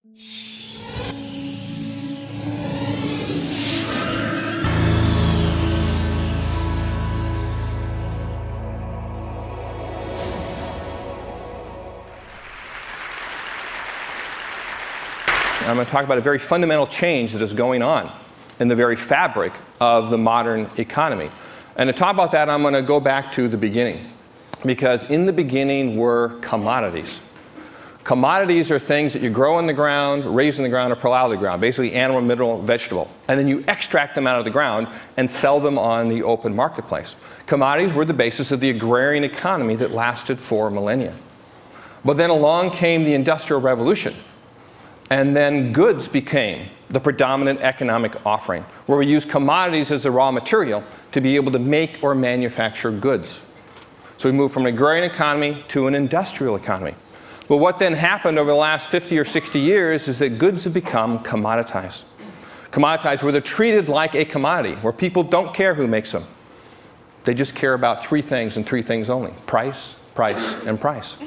I'm going to talk about a very fundamental change that is going on in the very fabric of the modern economy. And to talk about that, I'm going to go back to the beginning. Because in the beginning were commodities. Commodities are things that you grow in the ground, raise in the ground, or pull out of the ground. Basically animal, mineral, vegetable. And then you extract them out of the ground and sell them on the open marketplace. Commodities were the basis of the agrarian economy that lasted for millennia. But then along came the Industrial Revolution. And then goods became the predominant economic offering, where we use commodities as the raw material to be able to make or manufacture goods. So we moved from an agrarian economy to an industrial economy. But what then happened over the last 50 or 60 years is that goods have become commoditized. Commoditized where they're treated like a commodity, where people don't care who makes them. They just care about three things and three things only: price, price, and price.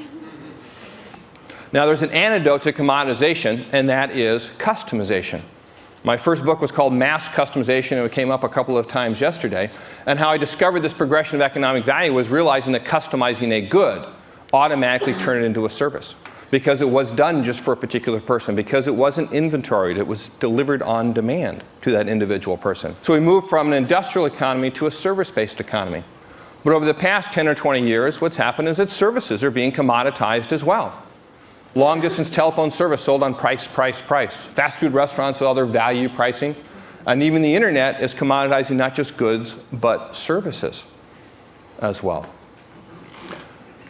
Now there's an antidote to commoditization, and that is customization. My first book was called Mass Customization, and it came up a couple of times yesterday. And how I discovered this progression of economic value was realizing that customizing a good automatically turned it into a service. Because it was done just for a particular person, because it wasn't inventoried, it was delivered on demand to that individual person. So we moved from an industrial economy to a service-based economy. But over the past 10 or 20 years, what's happened is that services are being commoditized as well. Long-distance telephone service sold on price, price, price. Fast food restaurants with all their value pricing. And even the internet is commoditizing not just goods, but services as well.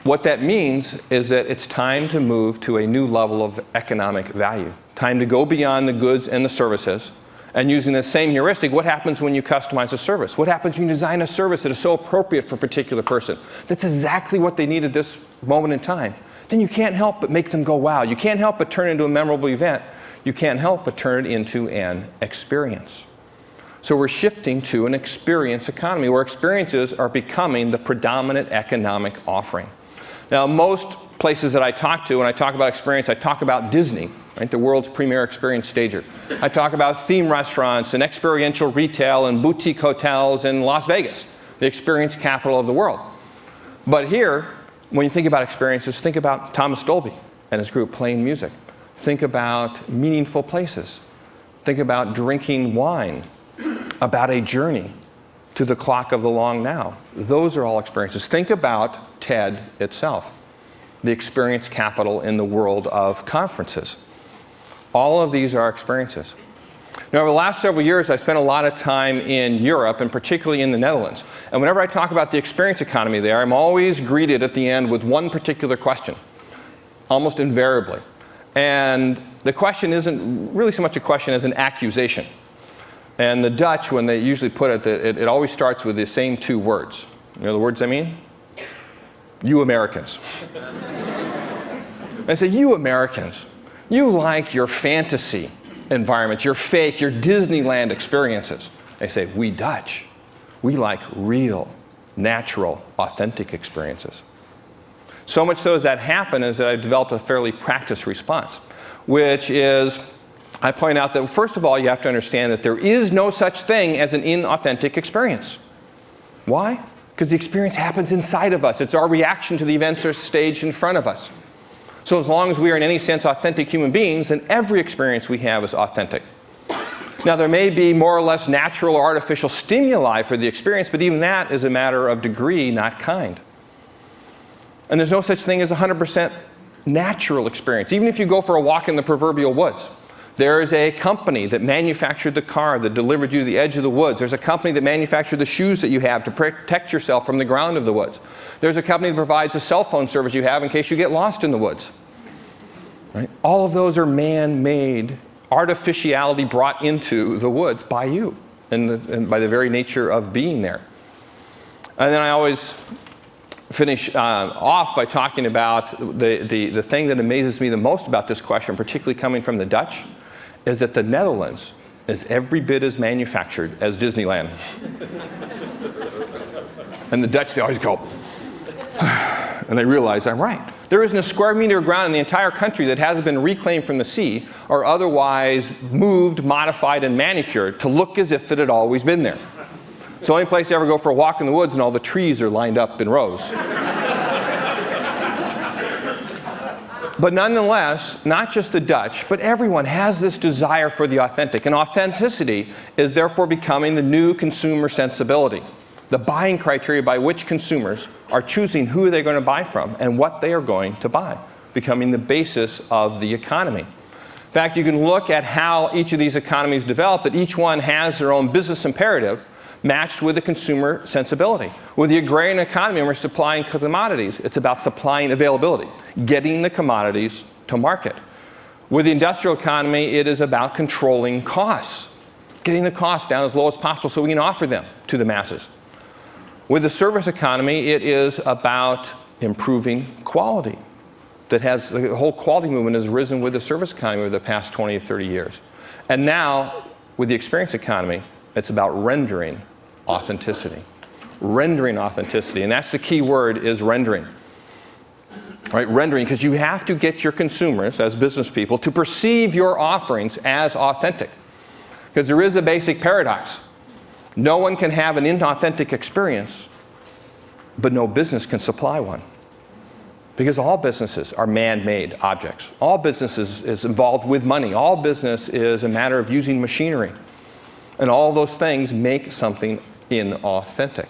What that means is that it's time to move to a new level of economic value. Time to go beyond the goods and the services. And using the same heuristic, what happens when you customize a service? What happens when you design a service that is so appropriate for a particular person? That's exactly what they need at this moment in time. Then you can't help but make them go, wow. You can't help but turn it into a memorable event. You can't help but turn it into an experience. So we're shifting to an experience economy, where experiences are becoming the predominant economic offering. Now, most places that I talk to, when I talk about experience, I talk about Disney, right, the world's premier experience stager. I talk about theme restaurants and experiential retail and boutique hotels in Las Vegas, the experience capital of the world. But here, when you think about experiences, think about Thomas Dolby and his group playing music. Think about meaningful places. Think about drinking wine, about a journey to the clock of the long now. Those are all experiences. Think about TED itself, the experience capital in the world of conferences. All of these are experiences. Now, over the last several years, I've spent a lot of time in Europe, and particularly in the Netherlands. And whenever I talk about the experience economy there, I'm always greeted at the end with one particular question, almost invariably. And the question isn't really so much a question as an accusation. And the Dutch, when they usually put it, it always starts with the same two words. You know the words I mean? You Americans. I say, you Americans, you like your fantasy environments, your fake, your Disneyland experiences. They say, we Dutch, we like real, natural, authentic experiences. So much so as that happened is that I developed a fairly practiced response, which is, I point out that first of all, you have to understand that there is no such thing as an inauthentic experience. Why? Because the experience happens inside of us. It's our reaction to the events that are staged in front of us. So as long as we are in any sense authentic human beings, then every experience we have is authentic. Now there may be more or less natural or artificial stimuli for the experience, but even that is a matter of degree, not kind. And there's no such thing as 100% natural experience. Even if you go for a walk in the proverbial woods, there is a company that manufactured the car that delivered you to the edge of the woods. There's a company that manufactured the shoes that you have to protect yourself from the ground of the woods. There's a company that provides the cell phone service you have in case you get lost in the woods. Right? All of those are man-made, artificiality brought into the woods by you and by the very nature of being there. And then I always finish off by talking about the thing that amazes me the most about this question, particularly coming from the Dutch, is that the Netherlands is every bit as manufactured as Disneyland. And the Dutch, they always go, and they realize I'm right. There isn't a square meter of ground in the entire country that hasn't been reclaimed from the sea or otherwise moved, modified, and manicured to look as if it had always been there. It's the only place you ever go for a walk in the woods and all the trees are lined up in rows. But nonetheless, not just the Dutch, but everyone has this desire for the authentic. And authenticity is therefore becoming the new consumer sensibility, the buying criteria by which consumers are choosing who they're going to buy from and what they are going to buy, becoming the basis of the economy. In fact, you can look at how each of these economies develop, that each one has their own business imperative matched with the consumer sensibility. With the agrarian economy, when we're supplying commodities, it's about supplying availability, getting the commodities to market. With the industrial economy, it is about controlling costs, getting the costs down as low as possible so we can offer them to the masses. With the service economy, it is about improving quality. The whole quality movement has risen with the service economy over the past 20 or 30 years. And now, with the experience economy, it's about rendering authenticity. Rendering authenticity. And that's the key word, is rendering. Right? Rendering, because you have to get your consumers, as business people, to perceive your offerings as authentic. Because there is a basic paradox. No one can have an inauthentic experience, but no business can supply one. Because all businesses are man-made objects. All business is involved with money. All business is a matter of using machinery. And all those things make something inauthentic.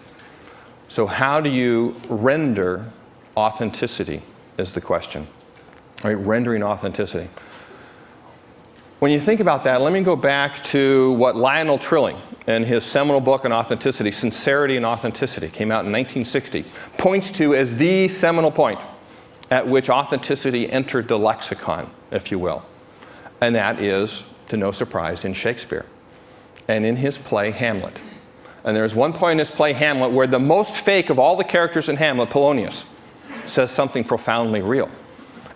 So how do you render authenticity is the question. Right? Rendering authenticity. When you think about that, let me go back to what Lionel Trilling, in his seminal book on authenticity, Sincerity and Authenticity, came out in 1960, points to as the seminal point at which authenticity entered the lexicon, if you will. And that is, to no surprise, in Shakespeare and in his play Hamlet. And there's one point in his play Hamlet where the most fake of all the characters in Hamlet, Polonius, says something profoundly real.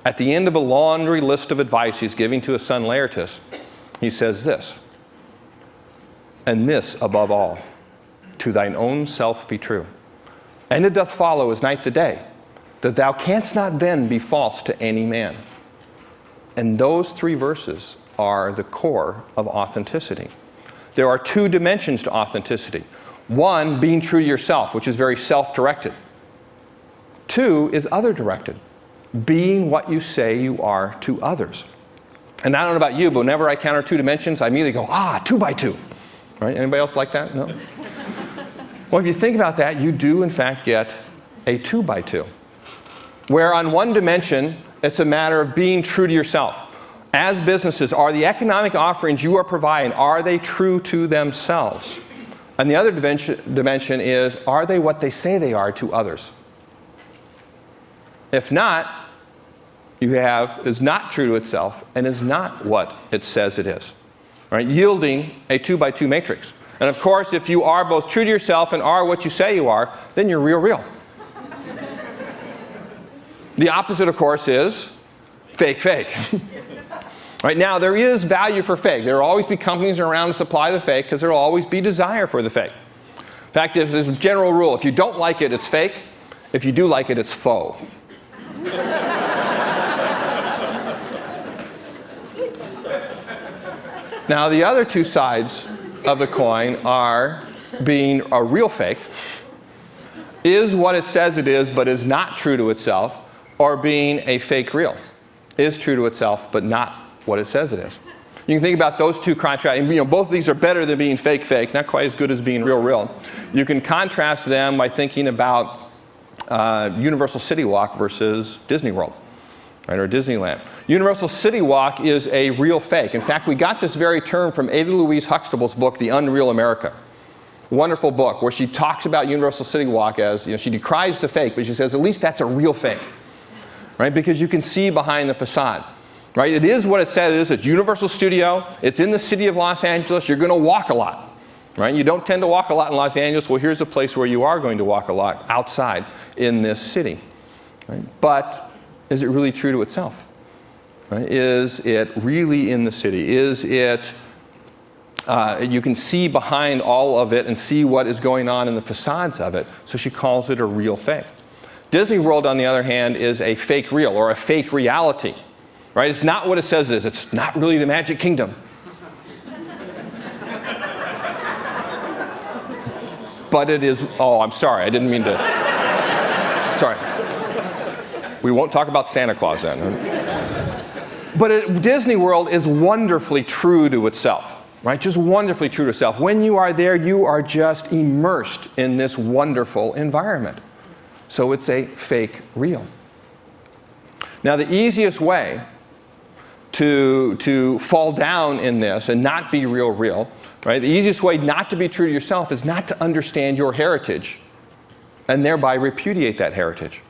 At the end of a laundry list of advice he's giving to his son Laertes, he says this, "And this above all, to thine own self be true. And it doth follow as night the day, that thou canst not then be false to any man." And those three verses are the core of authenticity. There are two dimensions to authenticity. One, being true to yourself, which is very self-directed. Two is other-directed, being what you say you are to others. And I don't know about you, but whenever I counter two dimensions, I immediately go, 2 by 2. Right? Anybody else like that? No? Well, if you think about that, you do, in fact, get a 2 by 2. Where on one dimension, it's a matter of being true to yourself. As businesses, are the economic offerings you are providing, are they true to themselves? And the other dimension is, are they what they say they are to others? If not, you have is not true to itself and is not what it says it is. Right? Yielding a 2 by 2 matrix. And of course, if you are both true to yourself and are what you say you are, then you're real. The opposite, of course, is fake. Right now, there is value for fake. There will always be companies around to supply the fake because there will always be desire for the fake. In fact, if there's a general rule, if you don't like it, it's fake. If you do like it, it's faux. Now, the other two sides of the coin are being a real fake, is what it says it is but is not true to itself, or being a fake real, is true to itself but not what it says it is. You can think about those two contrasts. Both of these are better than being fake, not quite as good as being real. You can contrast them by thinking about Universal City Walk versus Disney World, right, or Disneyland. Universal City Walk is a real fake. In fact, we got this very term from Ada Louise Huxtable's book, The Unreal America. Wonderful book where she talks about Universal City Walk as, she decries the fake, but she says at least that's a real fake, right? Because you can see behind the facade. Right? It is what it said it is. It's Universal Studio. It's in the city of Los Angeles. You're going to walk a lot. Right? You don't tend to walk a lot in Los Angeles. Well, here's a place where you are going to walk a lot outside in this city. Right? But is it really true to itself? Right? Is it really in the city? Is it, you can see behind all of it and see what is going on in the facades of it. So she calls it a real fake. Disney World, on the other hand, is a fake real or a fake reality. Right? It's not what it says it is. It's not really the Magic Kingdom. But it is, oh, I'm sorry, I didn't mean to. Sorry. We won't talk about Santa Claus then. But Disney World is wonderfully true to itself. Right? Just wonderfully true to itself. When you are there, you are just immersed in this wonderful environment. So it's a fake real. Now, the easiest way to fall down in this and not be real, right? The easiest way not to be true to yourself is not to understand your heritage and thereby repudiate that heritage.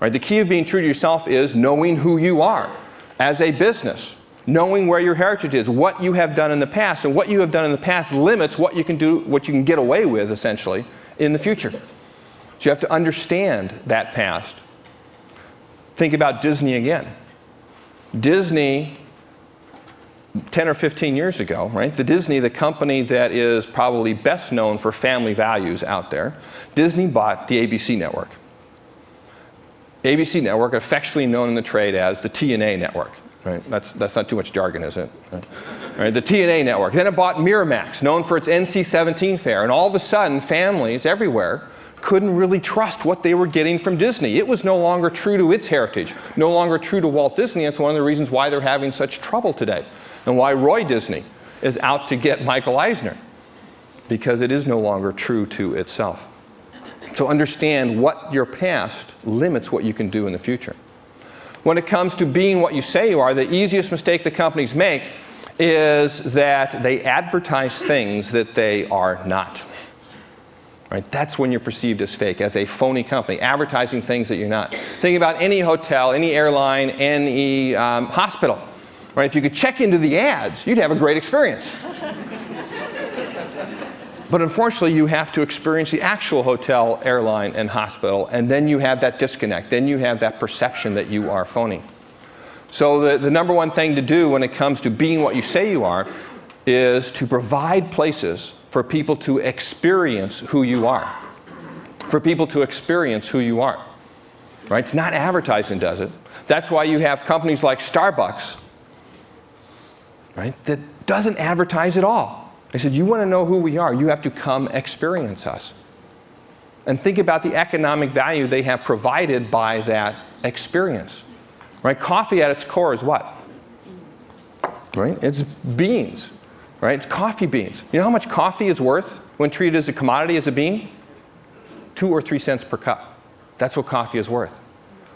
Right? The key of being true to yourself is knowing who you are as a business, knowing where your heritage is, what you have done in the past, and what you have done in the past limits what you can do, what you can get away with, essentially, in the future. So you have to understand that past. Think about Disney again. Disney, 10 or 15 years ago, right? The company that is probably best known for family values out there, Disney bought the ABC network. ABC network, affectionately known in the trade as the TNA network. Right? That's not too much jargon, is it? Right? The TNA network. Then it bought Miramax, known for its NC-17 fare. And all of a sudden, families everywhere couldn't really trust what they were getting from Disney. It was no longer true to its heritage, no longer true to Walt Disney. That's one of the reasons why they're having such trouble today, and why Roy Disney is out to get Michael Eisner, because it is no longer true to itself. So understand what your past limits what you can do in the future. When it comes to being what you say you are, the easiest mistake that companies make is that they advertise things that they are not. Right? That's when you're perceived as fake, as a phony company, advertising things that you're not. Think about any hotel, any airline, any hospital. Right? If you could check into the ads, you'd have a great experience. But unfortunately, you have to experience the actual hotel, airline, and hospital, and then you have that disconnect. Then you have that perception that you are phony. So the number one thing to do when it comes to being what you say you are is to provide places for people to experience who you are. For people to experience who you are. Right? It's not advertising does it. That's why you have companies like Starbucks, right, that doesn't advertise at all. They said, you want to know who we are, you have to come experience us. And think about the economic value they have provided by that experience. Right? Coffee at its core is what? Right? It's beans. Right? It's coffee beans. You know how much coffee is worth when treated as a commodity, as a bean? 2 or 3 cents per cup. That's what coffee is worth.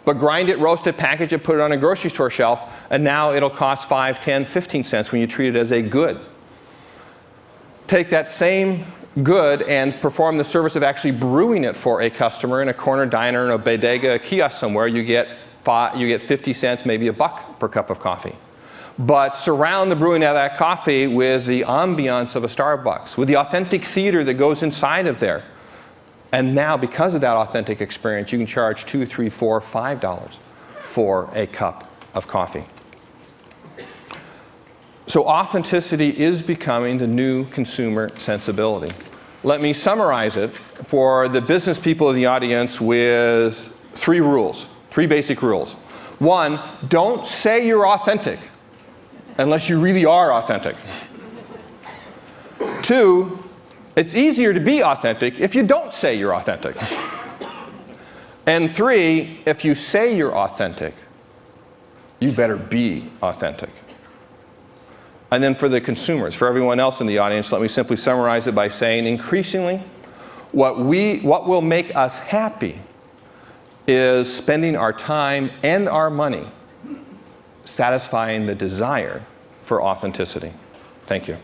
But grind it, roast it, package it, put it on a grocery store shelf, and now it'll cost 5, 10, 15 cents when you treat it as a good. Take that same good and perform the service of actually brewing it for a customer in a corner diner, in a bodega, a kiosk somewhere. You get 50 cents, maybe $1 per cup of coffee. But surround the brewing of that coffee with the ambiance of a Starbucks, with the authentic theater that goes inside of there. And now, because of that authentic experience, you can charge $2, $3, $4, $5 for a cup of coffee. So authenticity is becoming the new consumer sensibility. Let me summarize it for the business people in the audience with 3 rules, 3 basic rules. 1, don't say you're authentic unless you really are authentic. 2, it's easier to be authentic if you don't say you're authentic. And 3, if you say you're authentic, you better be authentic. And then for the consumers, for everyone else in the audience, let me simply summarize it by saying, increasingly, what will make us happy is spending our time and our money satisfying the desire for authenticity. Thank you.